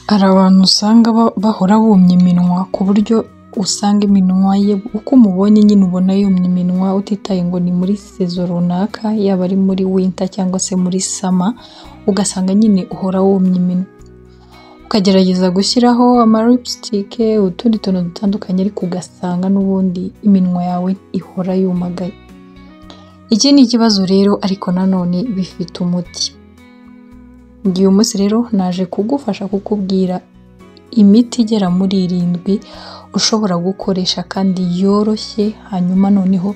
Hari abantu usanga bahora bumye iminwa ku buryo usanga iminwa ye uko umubonye nyine ubona yumye iminwa utitaye ngo ni muri sezo runaka, yaba ari muri winter cyangwa se muri summer, ugasanga nyine uhora wumye iminwa. Ukagerageza gushyiraho lipstick, utundi tuntu dutandukanye ariko ugasanga n'ubundi iminwa yawe ihora yumagaye. Iki ni ikibazo rero ariko nanone bifite umuti. Ngiye umunsi rero naje kugufasha kukubwira imiti igera muri 7 ushobora gukoresha kandi yoroshye, hanyuma noneho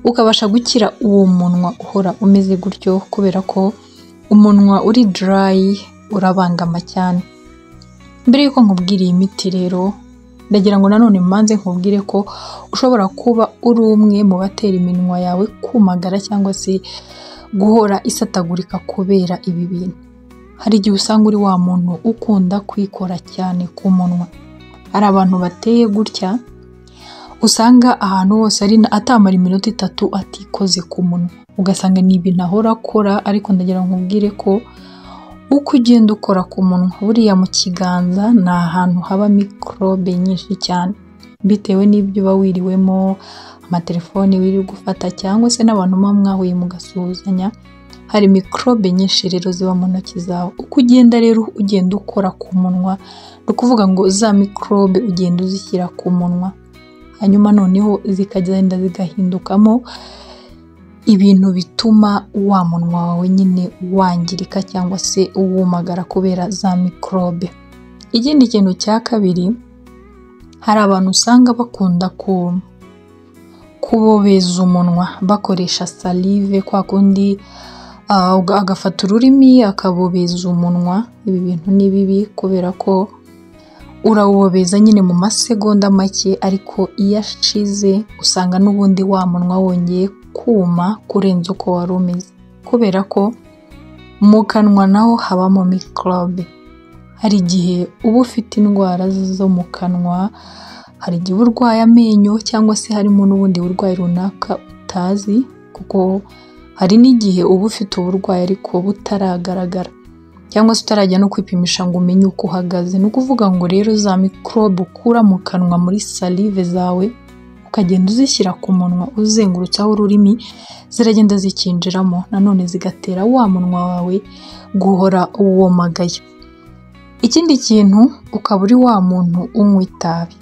ukabasha gukira uwo munwa uhora umeze gutyo, kubera ko umunwa uri dry urabangama cyane. Mbere yuko nkubwira iyi miti rero, ndagira ngo nanone manze nkubwire ko ushobora kuba uri umwe mu batera iminwa yawe kumagara cyangwa se guhora isatagurika kubera ibi bintu. Hari igihe usanga uri wa muntu ukunda kwikora cyane ku munwa. Hari abantu bateye gutya usanga ahantu hose ari atamara iminota 3 atikoze ku munwa, ugasanga ni ibintu ahora akora. Ariko ndagira ngo nkubwire ko uko ugenda ukora ku munwa, buriya mu kiganza ni ahantu haba microbe nyinshi cyane, bitewe n'ibyo uba wiriwemo, amatelefoni wiri gufata cyangwa se n'abantu mwahuye mugasuhuzanya. Hari microbe nyinshi rero ziba mu ntoki zawe. Uko ugenda rero ugenda ukora ku munwa, no kuvuga ngo za microbe ugenda uzishyira ku munwa, hanyuma noneho zikagenda zigahindukamo ibintu bituma wa munwa wawe nyine wangirika cyangwa se uwumagara kubera za microbe. Ikindi kintu cya kabiri, hari abantu usanga bakunda kubobeza umunwa bakoresha salive, kwa kundi agafata ururimi akabobeza umunwa. Ibi bintu ni bibi kubera ko urawubobeza nyine mu masegonda make, ariko iyo ashize usanga n'ubundi wa munwa wongeye kuma kurenza uko wari umeze, kubera ko mu kanwa naho habamo microbe. Hari igihe uba ufite indwara zo mu kanwa, hari igihe urwaye amenyo cyangwa se harimo n'ubundi burwayi runaka utazi, kuko hari n'igihe uba ufite uburwayi ariko butaragaragara cyangwa se utarajya no kwipimisha ngo umenye uko uhagaze. Ni ukuvuga ngo rero za microbe ukura mu kanwa muri salive zawe ukagenda uzishyira ku munwa uzengurutsaho ururimi, ziragenda zikinjiramo nanone zigatera wa munwa wawe guhora womagaye. Ikindi kintu, ukaba uri wa muntu unywa itabi.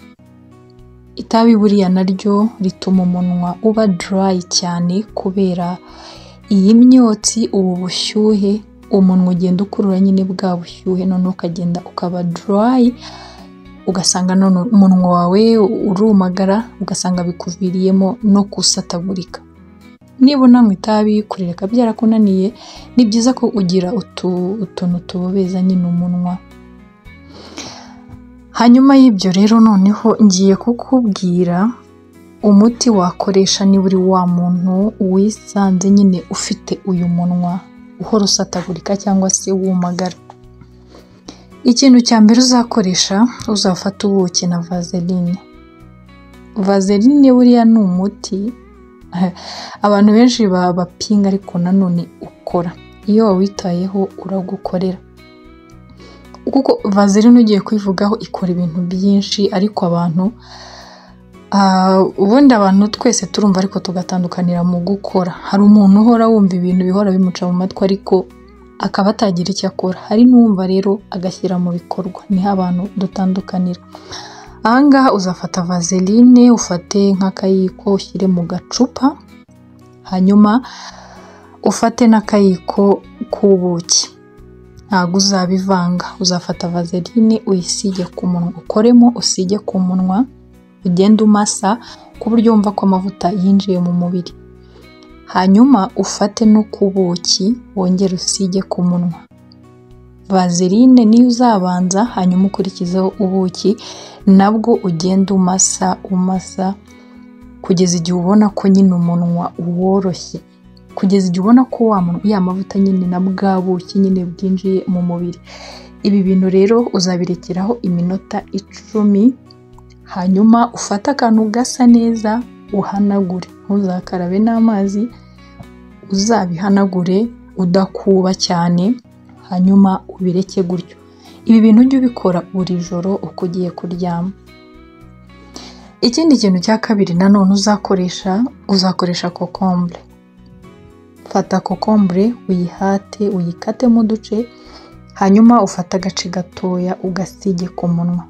Itabi buriya naryo rituma umunwa uba dry cyane kubera iyi myotsi, ubu bushyuhe umunwa ugenda ukurura nyine bwa bushyuhe, none ukagenda ukaba dry, ugasanga none umunwa wawe urumagara, ugasanga bikuviriyemo no kusatagurika. Niba unanywa itabi kurireka byarakunaniye, ni byiza ko ugira utuntu tubobeza nyine umunwa. Hanyuma y'ibyo rero noneho ngiye kukubwira umuti wakoresha niba uri wa muntu wisanze nyine ufite uyu munwa uhora usatagurika cyangwa se wumagara. Ikintu cya mbere uzakoresha, uzafata ubuki na vaseline. Vaseline buriya ni umuti abantu benshi bapinga ariko nanone ukora. Iyo wawitayeho uragukorera, kuko vaseline ugiye kwivugaho ikora ibintu byinshi, ariko ubundi abantu twese turumva ariko tugatandukanira mu gukora. Hari umuntu uhora wumva ibintu bihora bimuca mu matwi ariko akaba atagira icyo akora. Hari n'uwumva rero agashyira mu bikorwa. Niho abantu dutandukanira. Ahangaha uzafata vaseline, ufate nk'akayiko ushyire mu gacupa, hanyuma ufate n'akayiko k'ubuki. Ntabwo uzabivanga, uzafata vaseline uyisige ku munwa, ukoremo usige ku munwa, ugenda umasa ku buryo wumva ko amavuta yinjiye mu mubiri. Hanyuma ufate no kubuki wongere usige ku munwa. Vaseline niyo uzabanza, hanyuma ukurikizaho ubuki, nabwo ugenda umasa kugeza igihe ubona ko nyine umunwa woroshye, kugeza igihe ubona ko ya mavuta nyine na bwa buki nyine bwinjiye mu mubiri. Ibi bintu rero uzabirekeraho iminota 10, hanyuma ufate akantu gasa neza uhanagure. Ntuzakarabe n'amazi, uzabihanagure udakuba cyane, hanyuma ubireke gutyo. Ibi bintu ujye ubikora buri joro uko ugiye kuryama. Ikindi kintu cya kabiri nanone uzakoresha kokombure. Fata kokombure uyihate, uyikatemo uduce, hanyuma ufata agace gatoya ugasige ku munwa.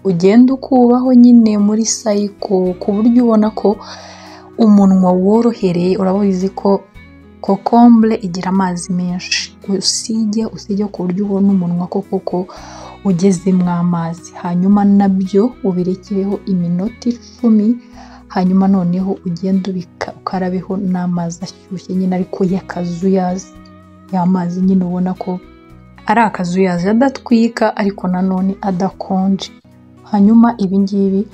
Ugenda ukubaho nyine muri sayiko ku buryo ubona ko umunwa worohereye. Urabizi ko kokombure igira amazi menshi. Usige ku buryo ubona umunwa koko ugezemo amazi. Hanyuma nabyo ubirekereho iminota 10, hanyuma noneho ugenda ukarabeho n'amazi ashyushye nyine ariko y'akazuyazi. Ya mazi nyine ubona ko ari akazuyazi adatwika ariko nanone adakonje. Hanyuma ibi ngibi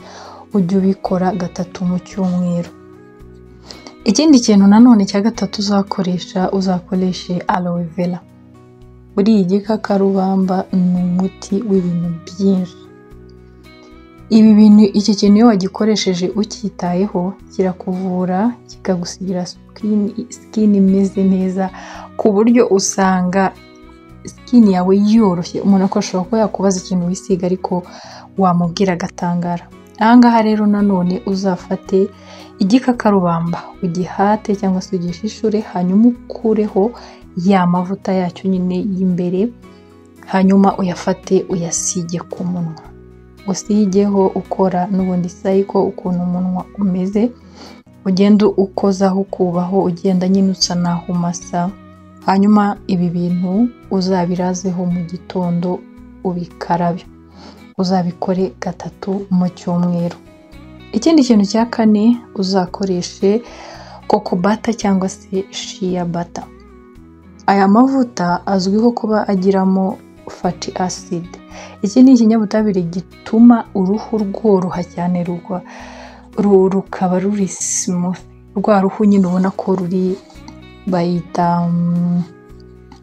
ujye ubikora 3 mu cyumweru. Ikindi kintu nanone cya 3 uzakoreshe aloe vera. Buri igikakarubamba ni umuti w'ibintu byinshi. Ibi bintu, iki kintu iyo wagikoresheje ukitayeho kirakuvura, kikagusigira skin imeze neza ku buryo usanga skin yawe yoroshye. Umuntu ashobora kuba yakubaza ikintu wisiga ariko wamubwira agatangara. Ahangaha rero nanone uzafate igikakarubamba ugihate cyangwa se ugishishure, hanyuma ukureho ya mavuta yacyo nyine y'imbere, hanyuma uyafate uyasige ku munwa. Usigeho ukora n'ubundi sayiko ukuntu umunwa umeze, ugenda ukozaho ukubaho, ugenda nyine usa naho umasa. Hanyuma ibi bintu uzabirazeho mu gitondo ubikarabe. Uzabikore 3 mu cyumweru. Ikindi kintu cya 4 uzakoreshe coco butter cyangwa se shea butter. Aya mavuta azwiho kuba agiramo fatty acid. Iki ni ikinyabutabire gituma uruhu rworoha cyane, rukaba ruri smooth. Rwa ruhu nyine ubona ko ruri bayita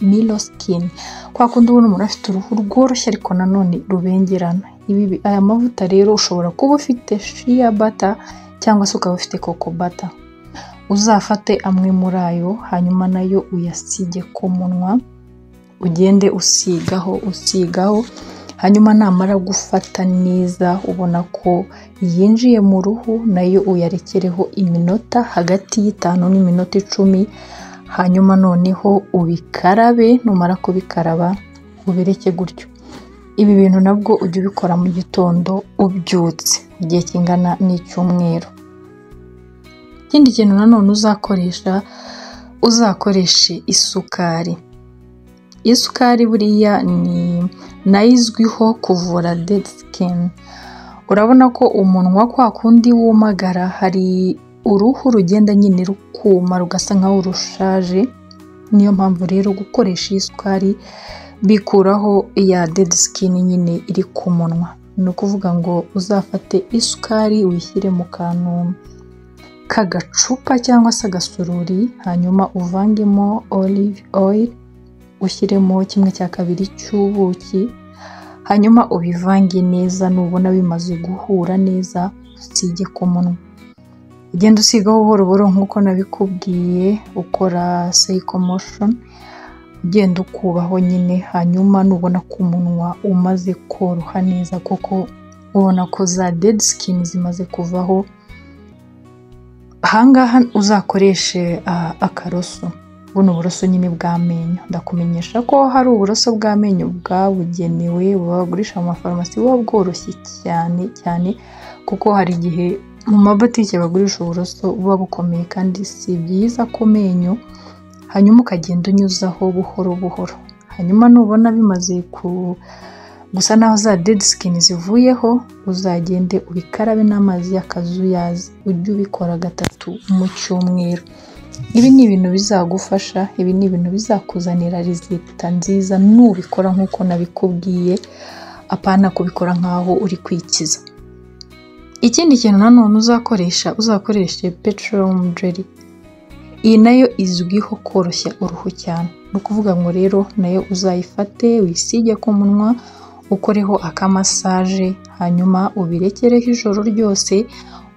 milo skin. Kwa kundi ubona umuntu afite uruhu rworoshye ariko nanone rubengerana. Aya mavuta rero ushobora kuba ufite shea butter cyangwa se ukaba ufite coco butter. Uzafate amwe muri ayo, hanyuma nayo uyasige ku munwa, ugende usigaho, hanyuma namara gufata neza ubona ko yinjiye mu ruhu, nayo uyarekereho iminota hagati y'5 n'iminota 10, hanyuma noneho ubikarabe. Numara kubikaraba ubireke gutyo. Ibi bintu nabwo ujye ubikora mu gitondo ubyutse, igihe kingana n'icyumweru. Ikindi kintu nanone uzakoreshe isukari. Isukari buriya ni nayizwiho kuvura dead skin. Urabona ko umunwa kwa kundi wumagara, hari uruhu rugenda nyine rukuma rugasa nkaho rushaje. Niyo mpamvu rero gukoresha isukari bikuraho ya dead skin nyine iri ku munwa. Ni ukuvuga ngo uzafate isukari uyishyire mu kantu k'agacupa cyangwa se agasururi, hanyuma uvangemo olive oil, ushyiremo 1/2 cy'ubuki, hanyuma ubivange neza. Nubona bimaze guhura neza usige ku munwa. Ugenda usigaho buhoro buhoro nk'uko nabikubwiye, ukora cycle motion, ugenda ukubaho nyine. Hanyuma nubona ko umunwa umaze koroha neza koko, ubona ko za dead skin zimaze kuvaho, ahangaha uzakoreshe akaroso. Buno buroso nyine bw'amenyo. Ndakumenyesha ko hari uburoso bw'amenyo bwabugenewe bagurisha mu mafarumasi, buba bworoshye cyane kuko hari igihe mu mabotike bagurisha uburoso buba bukomeye kandi si byiza ku menyo. Hanyuma ukagenda unyuzaho buhoro buhoro. Hanyuma nubona bimaze gusa naho za dead skin zivuyeho, uzagende ubikarabe n'amazi y'akazuyazi. Ujye ubikora 3 mu cyumweru. Ibi ni ibintu bizagufasha, ibi ni ibintu bizakuzanira resulta nziza nubikora nk'uko nabikubwiye, apana kubikora nkaho uri kwikiza. Ikindi kintu nanone uzakoreshe petroleum jelly. Iyi nayo izwiho koroshya uruhu cyane. Ni ukuvuga ngo rero nayo uzayifate wisige ku munwa, ukoreho akamassage, hanyuma ubirekereho ijoro ryose,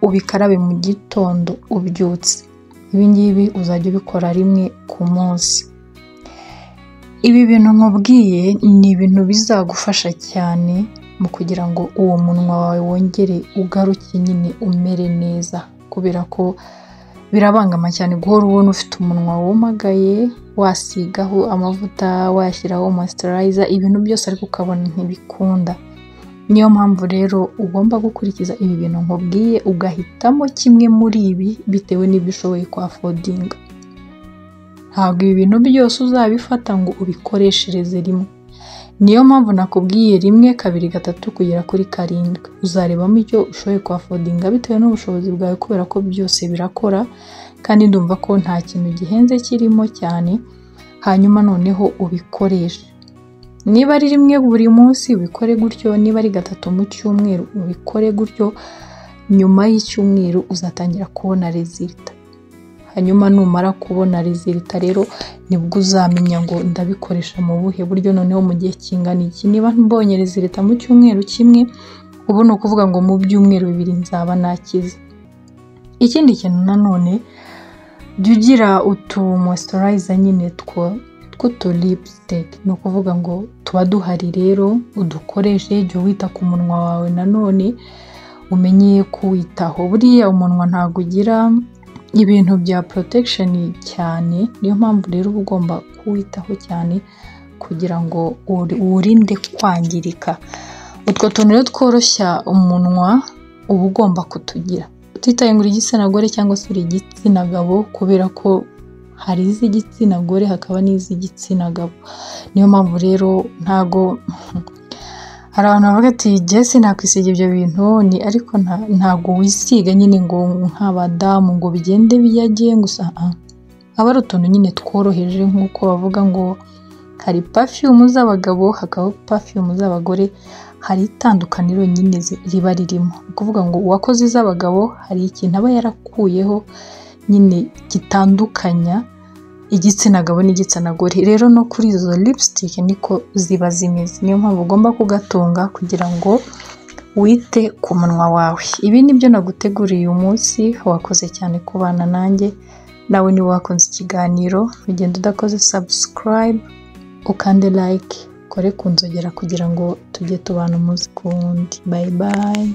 ubikarabe mu gitondo ubyutse. Ibi ngibi uzajya ubikora rimwe ku munsi. Ibi bintu nkubwiye ni ibintu bizagufasha cyane mu kugira ngo uwo munwa wawe wongere ugaruke nyine umere neza, kubera ko birabangama cyane guhora ubona ufite umunwa wumagaye, wasigaho amavuta, washyiraho moisturizer, ibintu byose ariko ukabona ntibikunda. Niyo mpamvu rero ugomba gukurikiza ibi bintu nkubwiye, ugahitamo kimwe muri ibi bitewe n'ibyo ushoboye kwafodinga. Ntabwo ibi bintu byose uzabifata ngo ubikoreshereze rimwe. Niyo mpamvu nakubwiye 1, 2, 3 kugera kuri 7. Uzarebamo icyo ushoboye kwafodinga bitewe n'ubushobozi bwawe, kubera ko byose birakora kandi ndumva ko nta kintu gihenze kirimo cyane. Hanyuma noneho ubikoreshe. Niba ari 1 buri munsi ubikore gutyo, niba ari 3 mu cyumweru ubikore gutyo. Nyuma y'icyumweru uzatangira kubona resulta. Hanyuma numara kubona resulta rero nibwo uzamenya ngo ndabikoresha mu buhe buryo, noneho mu gihe kingana iki. Niba mbonye resulta mu cyumweru kimwe, ubu ni ukuvuga ngo mu byumweru 2 nzaba nakize. Ikindi kintu nanone, jya ugira utu moisturizer nyine tw'utu lipstick, ni ukuvuga ngo tuba duhari rero udukoreshe. Jya wita ku munwa wawe nanone, umenye kuwitaho. Buriya umunwa ntabwo ugira ibintu bya protection cyane, niyo mpamvu rero uba ugomba kuwitaho cyane kugira ngo uwurinde kwangirika. Utwo tuntu rero tworoshya umunwa uba ugomba kutugira, utitaye ngo uri igitsina gore cyangwa se uri igitsina gabo, kubera ko hari iz'igitsina gore hakaba n'iz'igitsina gabo. Niyo mpamvu rero ntago hari abantu bavuga ati Jesse nakwisiga ibyo bintu, ariko ntago wisiga nyine ngo nk'abadamu ngo bigende biyage gusa. Aba ari utuntu nyine tworoheje, nk'uko bavuga ngo hari perfume z'abagabo hakaba perfume z'abagore, hari itandukaniro nyine riba ririmo. Ukuvuga ngo uwakoze iz'abagabo hari ikintu aba yarakuyeho nyine gitandukanya igitsina gabo n'igitsina gore. Rero no kuri izo lipstick niko ziba zimeze. Niyo mpamvu ugomba kugatunga kugira ngo wite ku munwa wawe. Ibi nibyo naguteguriye uyu munsi. Wakoze cyane kubana nanjye. Nawe niba wakunze ikiganiro, ugenda udakoze subscribe, ukande like, kore kunzogera kugira ngo tujye tubana umunsi ku wundi. Bye bye.